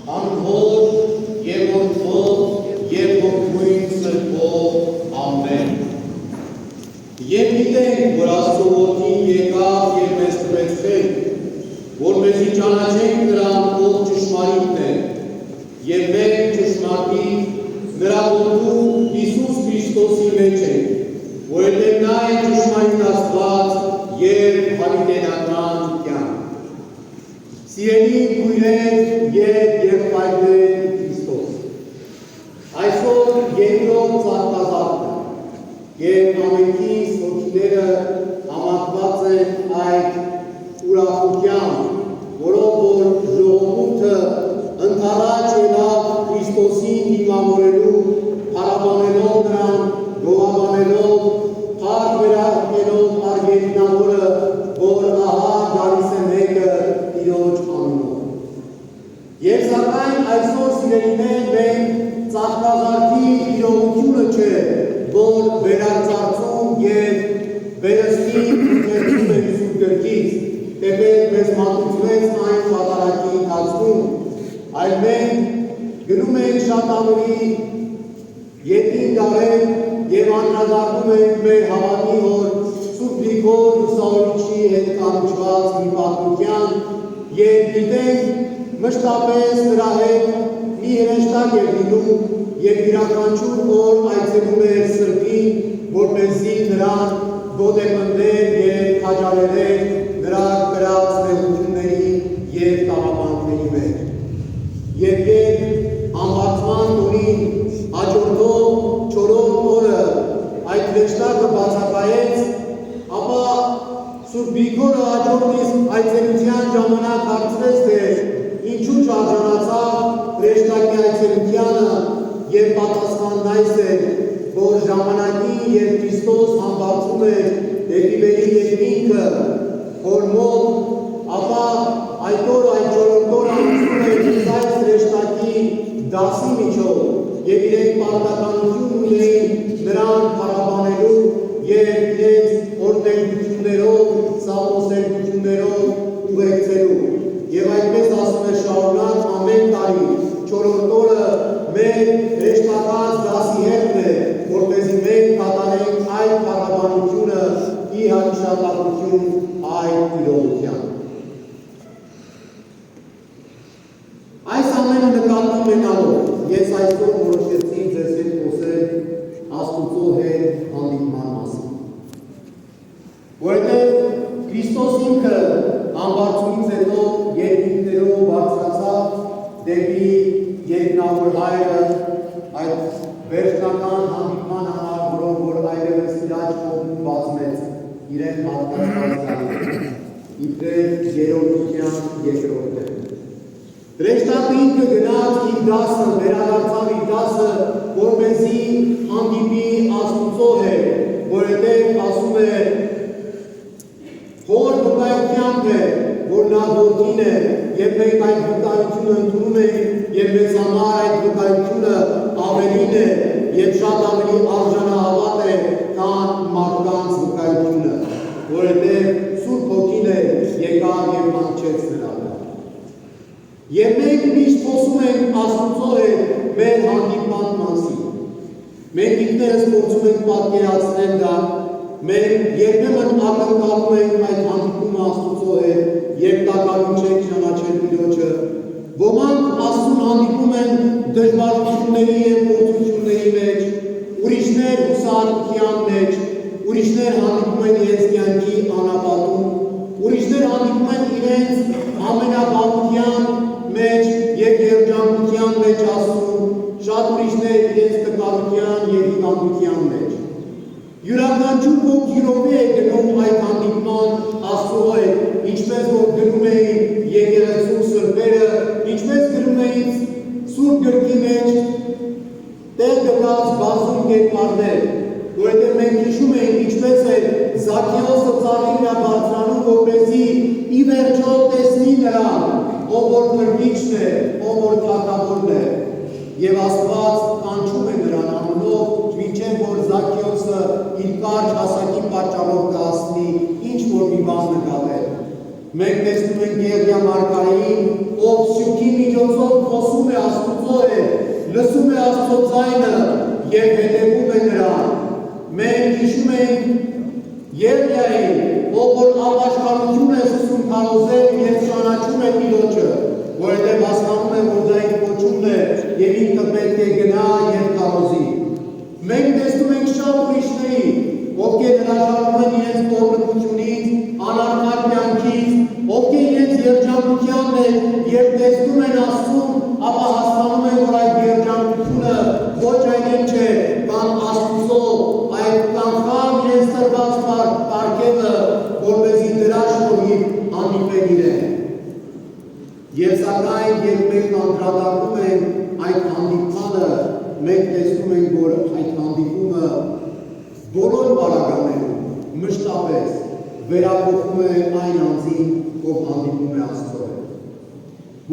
Անհոր և որդով և որդույն սրբով, ամեն։ Եվ գիտենք, որ Աստծո որդին եկավ և մեզ տվեց խելք, որպեսզի ճանաչենք նրան, ով ճշմարիտն է, և մենք ճշմարտիտ նրա որդու Հիսուս Քրիստոսի մեջ ենք, որովհետև նա է ճշմարիտ Աստված և հավիտենական կյանք։ Սիրելի քույրեր և եղբայրներ Քրիստոս, այսօր երկրորդ ծաղկազարդն է, և ամենքիս հոգիները համակված են այդ ուրախությամբ, որով որ ժողովուրդը ընդառաջ ելավ Քրիստոսին դիմավորելու, փառաբանելով նրան, գովաբանելով, փառք վերարկելով Արգենինավորը, որ ահա գալիս է մեկը Տիրոջ անունով։ Եվ սակայն այսօր սիրելիներ մենք ծաղկազարդի իրողությունը չէ, որ վերածարծում և վերստին ուղերձում ենք Սուրբ Գրքից, թեպետ մեզ մատուցվեց այն պատարագի ընթացքում, այլ մենք գնում ենք շատ ավելի ետին դարեր և անդրադառնում ենք մեր հավատի հոր Սուրբ Գրիգոր Լուսավորչի հետ կառուցված մի պատմության և գիտենք մշտապես նրա հետ մի հրեշտակ է լինում և յուրաքանչյուր օր այցելում է Սրբին, որպեսզի նրան ոտեպնդեր և քաջալերեր նրա կրած նեղությունների և տառապանքների մեջ։ Եվ երբ ամբարձման տոնին հաջորդող չորրորդ օրը այդ հրեշտակը բացակայեց, ապա Սուրբ Գրիգորը հաջորդ իսկ այցելության ժամանակ հարցրեց, թե ինչու շարժանացավ հրեշտակի այցելությանը, և պատասխանն այս է, որ ժամանակի և Քրիստոս համբարձում է դեպի վերի երկինքը, որ մոտ, ապա այդ օր այդ չորրորդ օրը անցնում է այս հրեշտակի դասի միջով և իրենք պարտականություն ունեին նրան փառաբանելու և իրենց օրհներություններով, սաղմոսերություններով ուղեկցելու։ Եվ այդպես ասում է շարունակ ամեն տարի չորրորդ օրը մեր հրեշտակած դասի հետն է, որպեսզի մենք կատարենք այդ փառաբանությունը ի հիշատակություն այդ իրողության։ Այս ամենը նկատի ունենալով, ես այսօր որոշեցի ձեզ հետ խոսել Աստուծո հետ հանդիպման մասին։ Որովհետև Քրիստոս ինքը համբարձումից հետո երկինքներով բարձրացավ դեպի երկնավոր Հայրը այդ վերջնական հանդիպման համար, որով որ այլևս իր աջ կողմում բացվեց իրեն հատկացված գալու, իբրև երրորդության երկրորդ է։ Հրեշտակը ինքը գնաց իր դասը, վերադարձավ իր դասը, որպեսզի հանդիպի Աստուծո հետ, որովհետև ասում է հոր վկայությամբ է, որ նա որդին է, և մենք այդ վկայությունը ընդունում ենք, և մեզ համար այդ վկայությունը ավելին է, և շատ ավելի արժանահավատ է, քան մարդկանց վկայությունը, որովհետև Սուրբ Հոգին է եկավ և հանգչեց նրա վրա։ Եվ մենք միշտ խոսում ենք Աստուծո հետ մեր հանդիպման մասին։ Մենք ինքներս փորձում ենք պատկերացնել դա, մենք երբեմն ակնկալում ենք այդ հանդիպումը Աստուծո հետ և տակավին չենք ճանաչել Տիրոջը։ Ոմանք Աստծուն հանդիպում են դժվարությունների և փորձությունների մեջ, ուրիշներ հուսահատության մեջ, ուրիշներ հանդիպում են իրենց կյանքի անապատում, ուրիշներ հանդիպում են իրենց ամենաբաղության մեջ և երջանկության մեջ Աստծուն, շատ ուրիշներ իրենց տկարության և հիվանդության մեջ։ Յուրաքանչյուր ոք իրովի է գնում այդ հանդիպման Աստծո հետ, ինչպես որ գնում էին եկեղեցու սրբերը, ինչպես գրում էին Սուրբ Գրքի մեջ տեղ գտած բազում կերպարներ, որովհետև մենք հիշում ենք ինչպես է Զաքեոսը ծառի վրա բարձրանում, որպեսզի ի վերջո տեսնի նրան, ով որ փրկիչն է, ով որ թագավորն է, և Աստված կանչում է նրան անունով, մինչև որ Զաքեոսը իր կարճ հասակի պատճառով կհասնի ինչ որ մի բան նկատել։ Մենք տեսնում ենք Եղիա մարգարեին, ով սյուքի միջոցով խոսում է Աստծո հետ, լսում է Աստծո ձայնը և հետևում է նրան։ Մենք հիշում ենք Եղիային, ով որ ապաշխարություն է սկսում քարոզել և ճանաչում է Տիրոջը, որովհետև հասկանում է, որ դա իր կոչումն է և ինքը պետք է գնա և քարոզի։ Մենք տեսնում ենք շատ ուրիշների, ովքեր հրաժարվում են իրենց տոռնկությունից, անարդար կյանքից, ովքեր իրենց երջանկության մեջ և տեսնում են Աստծուն, ապա հասկանում են, որ այդ երջանկությունը ոչ այն ինչ է, կամ Աստծո այդ կանխավ իրենց տրված պարգևը, որպեսզի դրա շնորհիվ հանդիպեն իրեն։ Եվ սակայն, երբ մենք անդրադառնում ենք այդ հանդիպմանը, մենք տեսնում ենք, որ այդ հանդիպումը բոլոր պարագաներում մշտապես վերափոխում է այն անձին, ով հանդիպում է Աստծո հետ։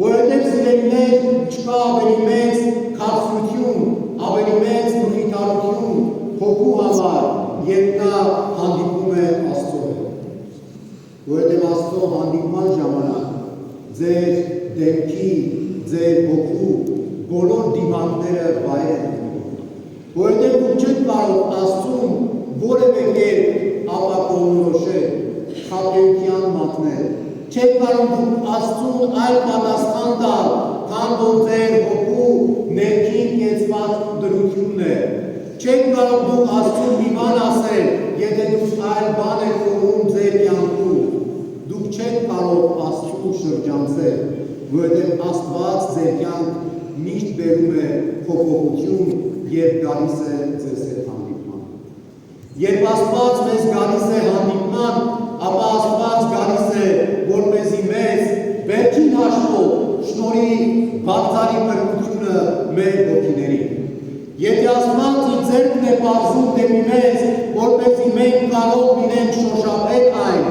Որովհետև սիրելիներ, չկա ավելի մեծ քաղցրություն, ավելի մեծ մխիթարություն հոգու համար, երբ նա հանդիպում է Աստծո հետ։ Որովհետև Աստծո հանդիպման ժամանակ ձեր դեմքի, ձեր հոգու բոլոր դիմանքները վայր են դնում։ Որովհետև դուք չեք կարող Աստծուն որևէ կերպ ապակողնորոշել, խաբեության մատնել, չեք կարող դուք Աստծուն այլ պատասխան տալ, քան որ ձեր հոգու ներքին կեցված դրությունն է։ Չեք կարող դուք Աստծուն մի բան ասել, եթե դուք այլ բան եք ուղղում ձեր կյանքում։ Դուք չեք կարող Աստծուն շրջանցել, որովհետև Աստված ձեր կյանք միշտ բերում է փոփոխություն և գալիս է ձեզ հետ հանդիպման։ Երբ Աստված մեզ գալիս է հանդիպման, ապա Աստված գալիս է, որպեսզի մեզ վերջին հաշվով շնորհի բաղձալի փրկությունը մեր հոգիներին։ Եթե Աստված իր ձեռքն է պարզում դեպի մեզ, որպեսզի մենք կարող լինենք շոշափել այն,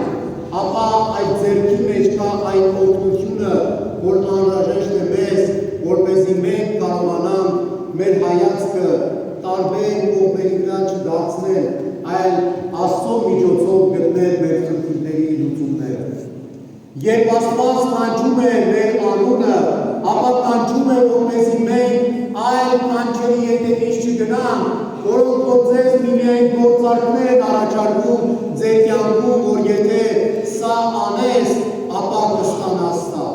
ապա այդ ձեռքի մեջ կա այն օգնությունը, որ անհրաժեշտ է մեզ, որպեսզի մենք կարողանանք մեր հայացքը տարբեր կողմերի վրա չդարձնել, այլ Աստծո միջոցով գտնել մեր խնդիրների լուծումները։ Երբ Աստված կանչում է մեր անունը, ապա կանչում է, որպեսզի մենք այլ կանչերի ետևից չգնանք, որոնք որ ձեզ միմիայն գործարքներ են առաջարկում ձեր կյանքում, որ եթե սա անես, ապա կստանաս սա։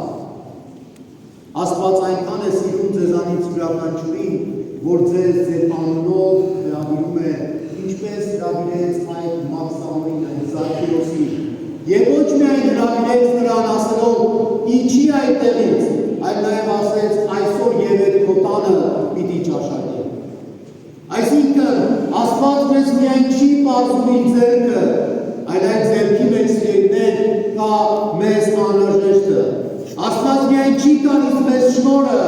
Աստված այնքան է սիրում ձեզանից յուրաքանչյուրին, որ ձեզ ձեր անունով հրավիրում է, ինչպես հրավիրեց այդ Մաքսամորին, այդ Զաքեոսին, և ոչ միայն հրավիրեց նրան ասելով իջի այդտեղից, այլ նաև ասեց այսօր և այդ քո տանը պիտի ճաշակի։ Այսինքն Աստված մեզ միայն չի պարզում իր ձեռքը, այլ այդ ձեռքի մեջ սիրելիներ կա մեզ անհրաժեշտը։ Աստված միայն չի տալիս մեզ շնորհը,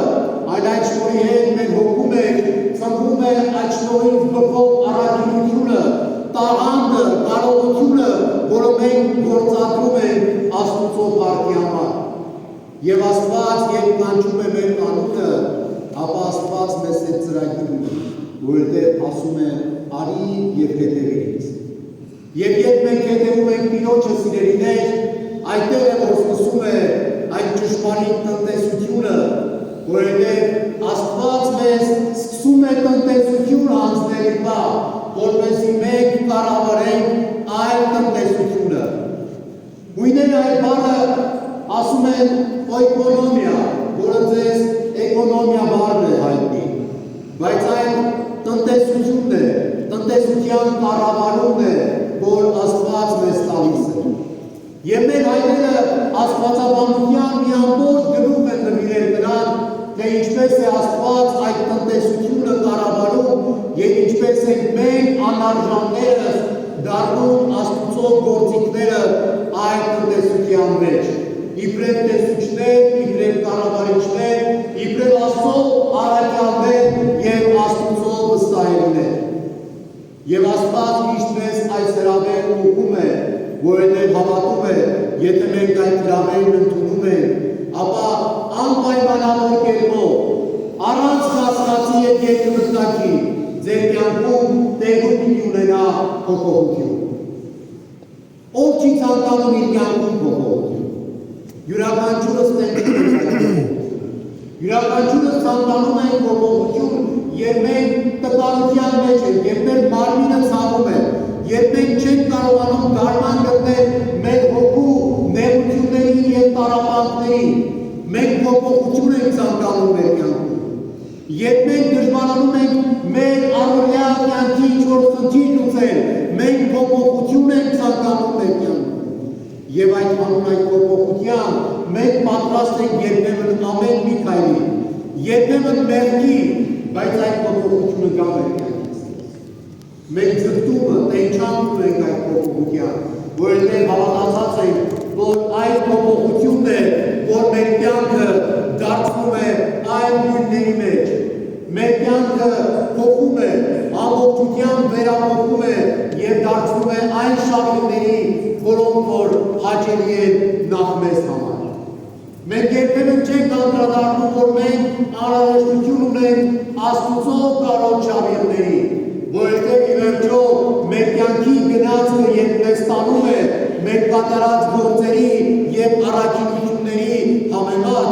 այլ այդ շնորհի հետ մեր հոգու մեջ ծնվում է այդ շնորհից բխող առաքինությունը, տաղանդը, կարողությունը, որը մենք գործադրում ենք Աստծո փառքի համար։ Եվ Աստված երբ կանչում է մեր անունը, ապա Աստված մեզ հետ ծրագիր ունի, որովհետև ասում է արի և հետևի ինձ։ Եվ երբ մենք հետևում ենք Տիրոջը, սիրելիներ, այդտեղ է որ սկսում է այդ ճշմարիտ տնտեսությունը, որովհետև Աստված մեզ սկսում է տնտեսություն հանձնել բա, որպեսզի մենք կառավարենք այլ տնտեսությունը։ Հույները այդ բառը ասում են օյկոնոմիա, որը ձեզ էկոնոմիա բառն է հայտնի, բայց այն տնտեսությունն է, տնտեսության կառավարումն է, որ Աստված մեզ տալիս է։ Եվ մեր հայրերը աստվածաբանության մի ամբողջ գլուխ են նվիրել նրան, թե ինչպես է Աստված այդ տնտեսությունը կառավարում և ինչպես ենք մենք անարժաններս դառնում Աստծո գործիքները այդ տնտեսության մեջ, իբրև տեսուչներ, իբրև կառավարիչներ, իբրև Աստծո առաքյալներ և Աստծո վստահելիներ։ Եվ Աստված միշտ մեզ այս հրավերն ուղղում է, որովհետև հավատում է, եթե մենք այդ հրավերն ընդունում ենք, ապա անպայմանավոր կերպով, առանց կասկածի և երկրորդակի, ձեր կյանքում տեղում պիտի ունենա փոփոխություն։ Ով չի ցանկանում իր կյանքում փոփոխություն։ յուրաքանչյուրս տենչում ենք այդ փոփոխությունը։ Յուրաքանչյուրս ցանկանում ենք փոփոխություն, երբ մենք տկարության մեջ ենք, երբ մեր մարմինը ցավում է, երբ մենք չենք կարողանում դարման գտնել մեր հոգու նեղությունների և տառապանքների, մենք փոփոխություն ենք ցանկանում մեր կյանքում։ Երբ մենք դժվարանում ենք մեր առօրյա կյանքի ինչ-որ խնդիր լուծել, մենք փոփոխություն ենք ցանկանում մեր կյանքում։ Եվ այդ հանուն այդ փոփոխության մենք պատրաստ ենք երբեմն ամեն մի քայլի, երբեմն մեղքի, բայց այդ փոփոխությունը գա մեր կյանքից։ Մենք ձգտումը, տենչանք ունենք այդ փոփոխության, որովհետև հավատացած ենք, որ այդ փոփոխությունն է, որ մեր կյանքը դարձնում է այլ նույնների մեջ։ Մեր կյանքը փոխում է, ամբողջությամբ վերափոխում է և դարձնում է այն շարժումների, որոնք որ հաճելի են նախ մեզ համար։ Մենք երբեմն չենք անդրադառնում, որ մենք անհրաժեշտություն ունենք Աստծո կարոտ շավիղների, որովհետև ի վերջո մեր կյանքի գնացքը երբ մեզ տանում է մեր կատարած գործերի և առաքինությունների համեմատ,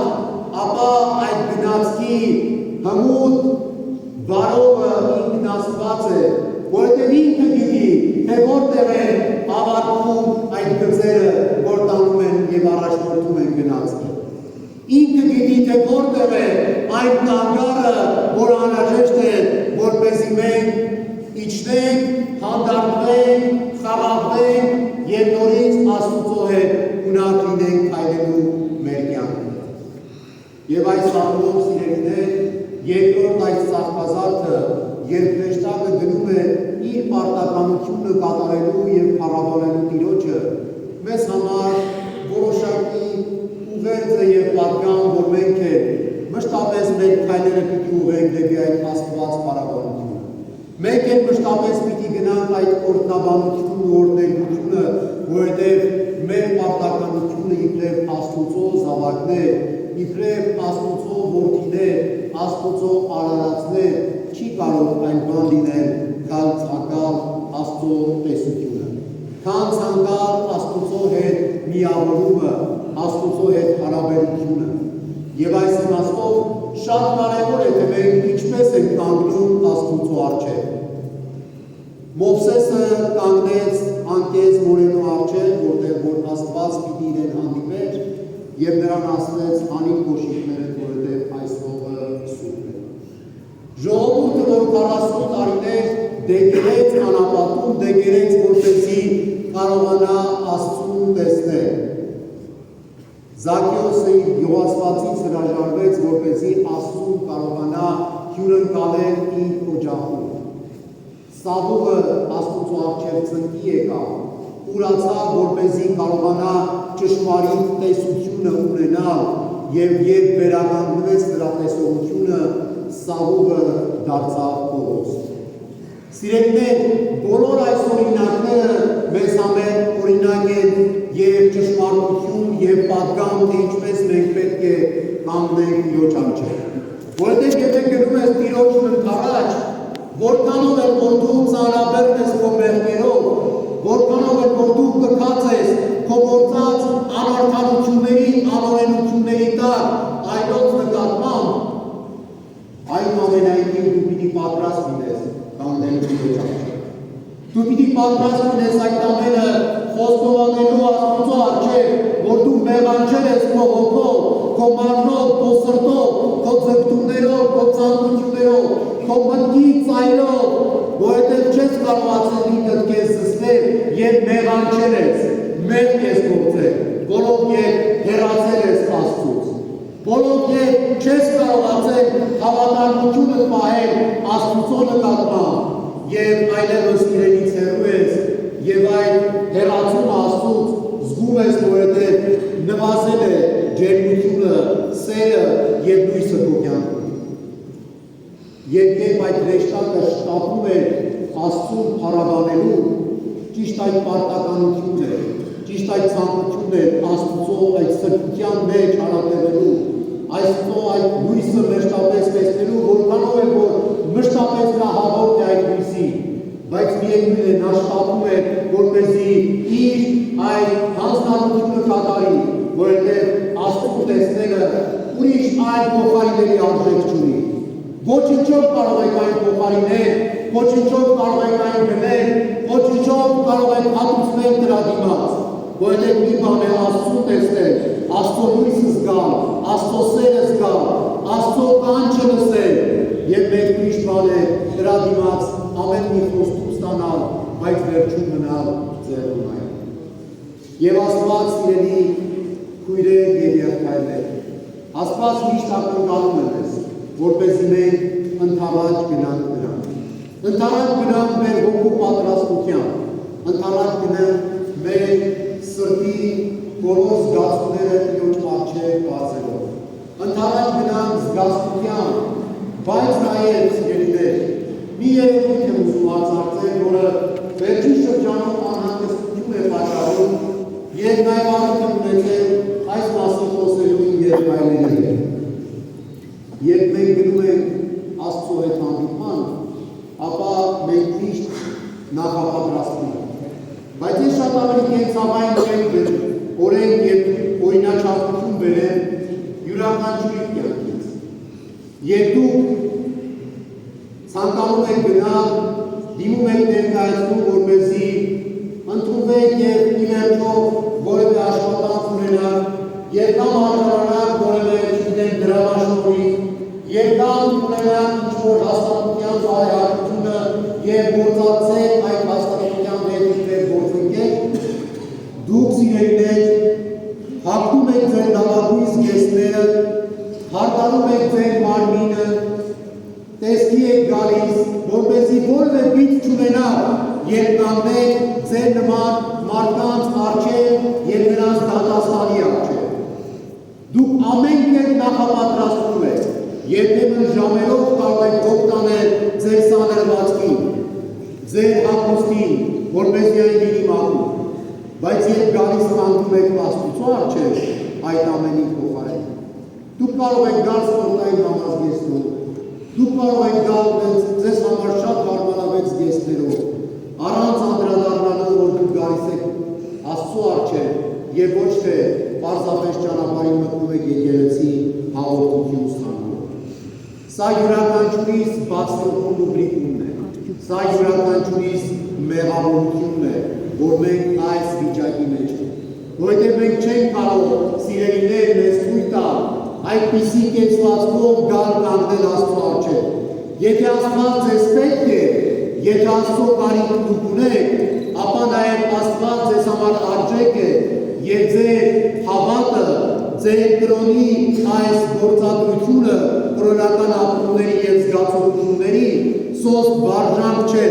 ապա այդ գնացքի հմուտ բարովը ինքն Աստված է, որովհետև ինքը գիտի, թե որտեղ են ավարտվում այդ գծերը, որ տանում են և առաջնորդում են գնացքը։ Ինքը գիտի, թե որտեղ է այն կանգառը, որ անհրաժեշտ է, որպեսզի մենք իջնենք, հանդարտվենք, խաղաղվենք և նորից Աստծո հետ ունակ լինենք քայլելու մեր կյանքում։ Եվ այս առումով, սիրելիներ, երկրորդ այս ծաղկազարդը, երբ հրեշտակը գնում է իր պարտականությունը կատարելու և փառաբանելու Տիրոջը, մեզ համար որոշակի ուղերձ է և պատգամ, որ մենք մշտապես մեր քայլերը պիտի ուղղենք դեպի այդ Աստված փառաբանությունը։ Մենք էլ մշտապես պիտի գնանք այդ օրհնաբանությունն ու օրհներգությունը, որովհետև մեր պարտականությունը իբրև Աստծո զավակներ, իբրև Աստծո որդիներ, Աստծո արարածներ չի կարող այն բան լինել, քան ցանկալ Աստծո տեսությունը, քան ցանկալ Աստծո հետ միավորումը, Աստծո հետ հարաբերությունը։ Եվ այս իմաստով շատ կարևոր է, թե մենք ինչպես ենք կանգնում Աստծո առջև։ Մովսեսը կանգնեց անկես մորենու առջև, որտեղ որ Աստված պիտի իրեն հանդիպեր և նրան ասվեց հանիր կոշիկներդ, որովհետև այս հողը սուրբ է։ Ժողովուրդը, որ 40 տարիներ դեգերեց անապատում, դեգերեց, որպեսզի կարողանա Աստծուն տեսնել։ Զաքեոսը գյուղացվածից հրաժարվեց, որպեսզի Աստծուն կարողանա հյուրընկալել իր օջախում։ Սավուղը Աստծո առջև ծնկի եկավ, ուրացավ, որպեսզի կարողանա ճշմարիտ տեսությունը ունենալ, և երբ վերականգնվեց նրա տեսողությունը, Սավուղը դարձավ Պողոս։ Սիրելիներ, բոլոր այս օրինակները մեզ համար օրինակ են և ճշմարտություն և պատգամ, թե ինչպես մենք պետք է կանգնենք Տիրոջ առջև։ Որովհետև եթե գնում ես Տիրոջն ընդառաջ, որքանով էլ որ դու ծանրաբեռն ես քո մեղքերով, որքանով էլ որ դու կքած ես քո գործած անարդարությունների, անօրենությունների տակ այլոց նկատմամբ, այնուամենայնիվ դու պիտի պատրաստ լինես կանգնելու Տիրոջ առջև։ Դու պիտի պատրաստ լինես այդ ամենը խոստովանելու Աստծո առջև, որ դու մեղանջել ես քո հոգով, քո մարմնով, քո սրտով, քո ձգտումներով, քո ցանկություններով, քո մտքի ծայրով, որովհետև չես կարողացել ինքդ քեզ զսպել և մեղանջել ես, մեղք ես գործել, բոլոր երբ հեռացել ես Աստծուց, բոլոր երբ չես կարողացել հավատարմությունը պահել Աստծո նկատմամբ և այլևս իրենից հեռու ես և այդ հեռացումը Աստծուց զգում ես, որովհետև նվազել է ջերմությունը, սերը և լույսը քո կյանքում։ Երբ այդ հրեշտակը շտապում էր Աստծուն փառաբանելու, ճիշտ այդ պարտականությունն է, ճիշտ այդ ցանկությունն է Աստծո այդ սրբության մեջ հարատևելու, Աստծո այդ լույսը մշտապես տեսնելու, որքանով է որ մշտապես նա հավոտ է այդ լույսի, բայց միևնույն է նա շտապում է, որպեսզի իր այդ հանձնարարությունը կատարի, որովհետև Աստծո տեսնելը ուրիշ այլ փոխարինելի արժեք չունի։ Ոչինչով կարող եք այն փոխարինել, ոչինչով կարող եք այն գնել, ոչինչով կարող եք հատուցվել դրա դիմաց, որովհետև մի բան է Աստծո տեսնել, Աստծո լույսը զգալ, Աստծո սերը զգալ, Աստծո կանչը լսել, եւ մեկ ուրիշ բան է դրա դիմաց ամեն մի խոստում ստանալ, բայց վերջում մնալ ձեռնունայն։ Եվ Աստված սիրելի քույրեր եւ երեխաներ, Աստված միշտ ակնկալում է մեզ, որպեսզի մենք ընդառաջ գնանք նրան։ Ընդառաջ գնանք մեր հոգու պատրաստությամբ, ընդառաջ գնանք մեր սրտի բոլոր զգացումները Տիրոջ առջև բացելով։ Ընդառաջ գնանք զգացությամբ, բայց նաև սիրելիներ, մի երևույթ եմ ուզում արձարծել, որը վերջին շրջանում անհանգստություն է պատճառում եւ նաև առիթ եմ ունեցել այս մասին խոսելու իմ երեխաների հետ։ Երբ մենք գնում ենք Աստծո հետ հանդիպման, ապա մենք միշտ նախապատրաստվում ենք։ Բայց ես շատ ավելի կենցաղային չենք օրենք եւ օրինաչափություն բերեմ յուրաքանչյուրի կյանքից։ Երբ դուք ցանկանում եք գնալ, դիմում եք ներկայացնում, որպեսզի ընդունվեք եւ ի վերջո որևէ աշխատանք ունենաք, եւ կամ արտարանաք որևէ չգիտեմ դրամաշնորհի, եւ կամ ունենաք ինչ-որ հաստատության բարեհաճությունը եւ գործածեք այդ հաստատության հետ եւ գործընկեր, դուք սիրելիներ հագնում եք ձեր լավագույն զգեստները, հարգանում եք ձեր մարմինը, տեսքի եք գալիս, որպեսզի որևէ պիծ չունենաք, երբ կանգնեք ձեր նման մարդկանց առջև եւ նրանց դատաստանի առջև։ Դուք ամեն կերպ նախապատրաստվում եք, երբեմն ժամերով կարող եք օգտանել ձեր սանրվածքին, ձեր հագուստին, որպեսզի այն լինի մաքուր, բայց երբ գալիս կանգնում եք Աստծո առջև, այդ ամենի փոխարեն, դուք կարող եք գալ սպորտային համազգեստով, դուք կարող եք գալ ձեզ համար շատ հարմարավետ զգեստներով, առանց անդրադառնալու, որ դուք գալիս եք Աստծո առջև եւ ոչ թե պարզապես ճանապարհին մտնում եք եկեղեցի հաղորդություն ստանալու։ Սա յուրաքանչյուրիս բացառություն ու բրիկումն է, սա յուրաքանչյուրիս մեղավորությունն է, որ մենք այս վիճակի մեջ ենք, որովհետև մենք չենք կարող սիրելիներ մեզ թույլ տալ այդպիսի կեցվածքով գալ կանգնել Աստծո առջև։ Եթե Աստված ձեզ պետք է, եթե Աստծո կարիք դուք ունեք, ապա նաև Աստված ձեզ համար արժեք է եւ ձեր հավատը, ձեր կրոնի այս գործադրությունը կրոնական ապրումների եւ զգացողությունների սոստ վարժանք չէ,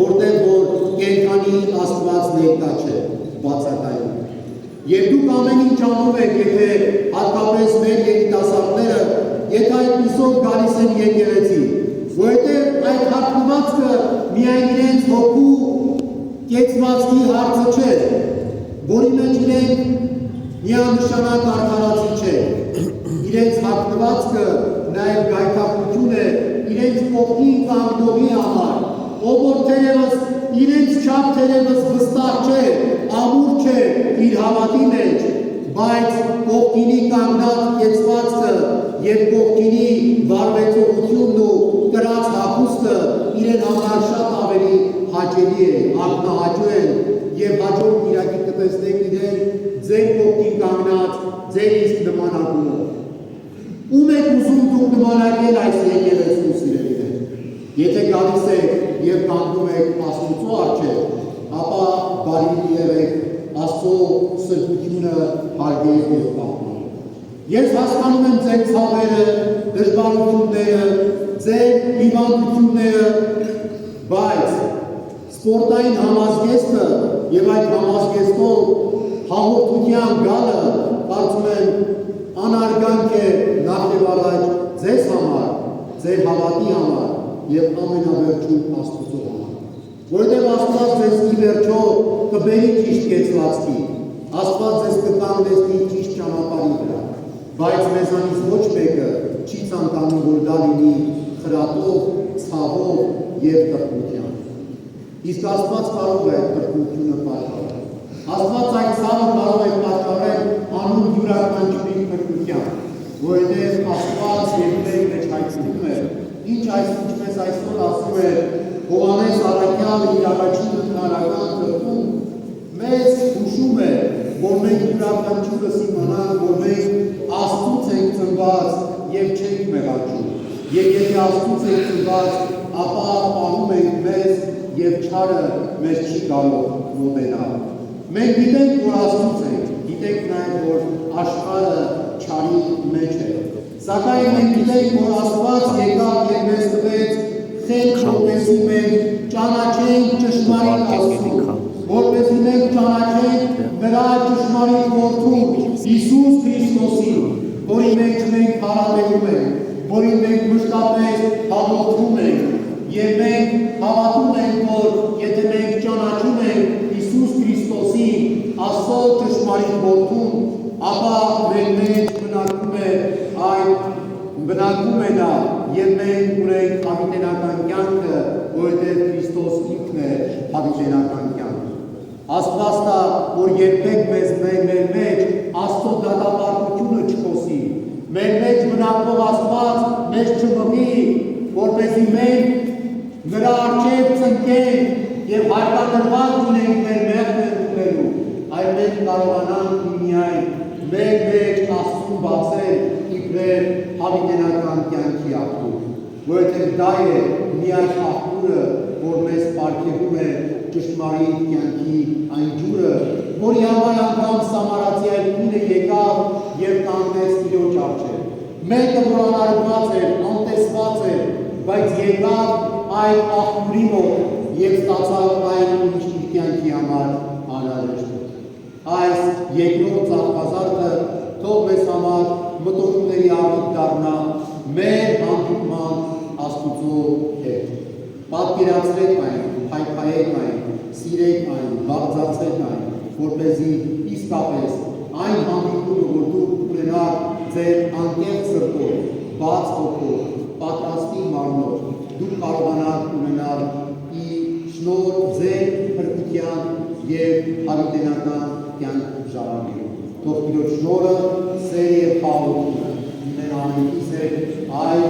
որտեղ որ կենդանի Աստված ներկա չէ, բացակայում։ Եվ դուք ամեն ինչ անում եք, եթե հատկապես մեր երիտասարդները, եթե այդպիսով գալիս են եկեղեցի, որովհետև այդ հագնվածքը միայն իրենց հոգու կեցվածքի հարցը չէ, որի մեջ իրենք միանշանակ արդարացի չէ, իրենց հագնվածքը նաև գայթակղություն է իրենց կողքին կանգնողի համար, ով որ թերևս իրենց չափ թերևս վստահ չէ, ամուր չէ իր հավատի մեջ, բայց կողքինի կանգնած կեցվածքը եւ կողքինի վարվեցողությունն ու կրած հագուստը իրեն համար շատ ավելի հաճելի է, ակնահաճու են եւ հաջորդ իրակի կտեսնեք իրեն ձեր կողքին կանգնած ձեր իսկ նմանակումով։ Ում եք ուզում դուք նմանակել այս եկեղեցու սիրելիներ։ Եթե գալիս եք եւ կանգնում եք Աստծո առջև, ապա բարի եղեք Աստծո սրբությունը հարգեք եւ պահպանեք։ Ես հասկանում եմ ձեր ցավերը, դժվարությունները, ձեր հիվանդությունները, բայց սպորտային համազգեստը եւ այդ համազգեստով հաղորդության գալը կարծում եմ անարգանք է նախ եւ առաջ ձեզ համար, ձեր հավատի համար եւ ամենավերջում Աստծո համար։ Որովհետեւ Աստված ձեզ ի վերջո կբերի ճիշտ կեցվածքի, Աստված ձեզ կկանգնեցնի ճիշտ ճանապարհի վրա, բայց մեզանից ոչ մեկը չի ցանկանում, որ դա լինի խրատով, ցավով եւ տրտմությամբ։ Իսկ Աստված կարող է այդ տրտմությունը պաշտպանել։ Աստված այդ ցավը կարող է պատճառել անուն յուրաքանչյուրի փրկության, որովհետև Աստված երկրի մեջ հայտնվում է, ինչպես այսօր ասում է Հովհաննես առաքյալը իր առաջին քնարական գրքում, մեզ հուշում է, որ մենք յուրաքանչյուրս իմանանք, որ մենք Աստծուց ենք ծնված և չենք մեղաչում, և եթե Աստծուց ենք ծնված, ապա պահում ենք մեզ և չարը մեզ չի կարող մոտենալ։ Մենք գիտենք, որ Աստծուց ենք, գիտենք նաև, որ աշխարհը չարի մեջ է, սակայն մենք գիտենք, որ Աստված եկավ և մեզ տվեց խելք, որպեսզի մենք ճանաչենք ճշմարիտ Աստծուն, որպեսզի մենք ճանաչենք նրա ճշմարիտ որդու Հիսուս Քրիստոսին, որի մեջ մենք հարաբերում ենք, որին մենք մշտապես հաղորդում ենք, և մենք հավատում ենք, որ եթե մենք ճանաչում ենք Հիսուս Քրիստոսին, Աստծո ճշմարիտ որդուն, ապա մեր մեջ բնակվում է նա, և մենք ունենք հավիտենական կյանքը, որովհետև Քրիստոս ինքն է հավիտենական կյանքը։ Աստված տա, որ երբեք մեր մեջ Աստծո դատապարտությունը չխոսի, մեր մեջ բնակվող Աստված մեզ չմղի, որպեսզի մենք նրա առջև ծնկենք և հարկադրված լինենք մեր մեղքը ընդունելու, այլ մենք կարողանանք միայն մեր մեջ Աստծուն բացել իբրև հավիտենական կյանքի աղբյուր, որովհետև դա է միայն աղբյուրը, որ մեզ պարգևում է ճշմարիտ կյանքի այն ջուրը, որի համար անգամ Սամարացի այդ կինը եկավ և կանգնեց Տիրոջ առջև։ Մեկը, որ անարգված էր, անտեսված էր, բայց եկավ այդ աղբյուրի մոտ և ստացավ այն, ինչ իր կյանքի համար անհրաժեշտ է։ Այս երկրորդ ծաղկազարդը թող մեզ համար մտորումների առիթ դառնա մեր հանդիպման Աստուծո հետ։ Պատկերացրեք այն, փայփայեք այն, սիրեք այն, բաղձացեք այն, որպեսզի իսկապես այն հանդիպումը, որ դուք ունենաք ձեր անկեղծ սրտով, բաց հոգով, պատրաստի մարմնով, դուք կարողանաք ունենալ շնորհ ձեր փրկության և հավիտենական կյանք ժամանելու։ Թող Տիրոջ շնորհը, սերը և խաղաղությունը մեր ամենքից հետ այլ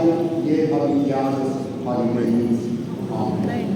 և հավիտյանս հարիմենից։ Ամեն։